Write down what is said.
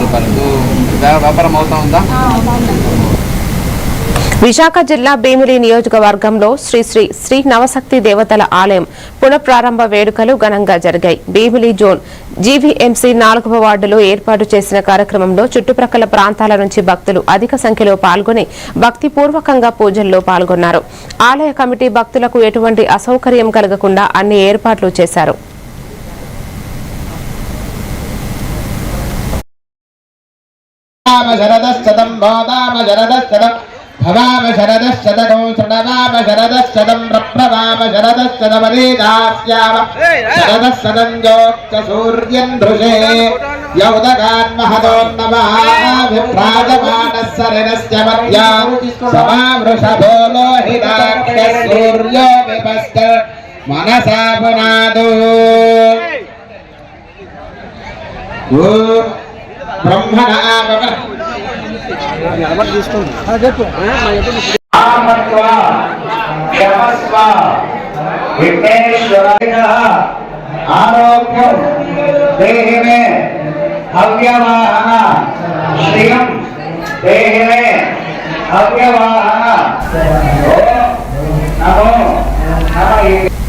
రూపాయలు వ్యాపారం అవుతా ఉందా? విశాఖ జిల్లా భీమిలి నియోజకవర్గంలో శ్రీ శ్రీ శ్రీ నవశక్తి దేవతల ఆలయం పునఃప్రారంభ వేడుకలు ఘనంగా జరిగాయి. భీమిలి జోన్ జీవీఎంసీ 4వ వార్డులో ఏర్పాటు చేసిన కార్యక్రమంలో చుట్టుప్రక్కల ప్రాంతాల నుంచి భక్తులు అధిక సంఖ్యలో పాల్గొని భక్తిపూర్వకంగా పూజల్లో పాల్గొన్నారు. ఆలయ కమిటీ భక్తులకు ఎటువంటి అసౌకర్యం కలగకుండా అన్ని ఏర్పాట్లు చేశారు. भवाम शरदश्चदनो शृणवाम शरदश्चदं प्रभवाम शरदश्चदमरीदास्याम शरदश्चदञ्जोक्च सूर्यं धृषे यौदगान्महदोन्नमः विभ्राजमानः सरिनस्य मध्या समावृषभो लोहिताख्यः सूर्यो विपश्च मनसा पुनादो ब्रह्मणा आरोग्य देह में अव्यवाहन श्रियम देह में अव्यवाहन नमो नमः।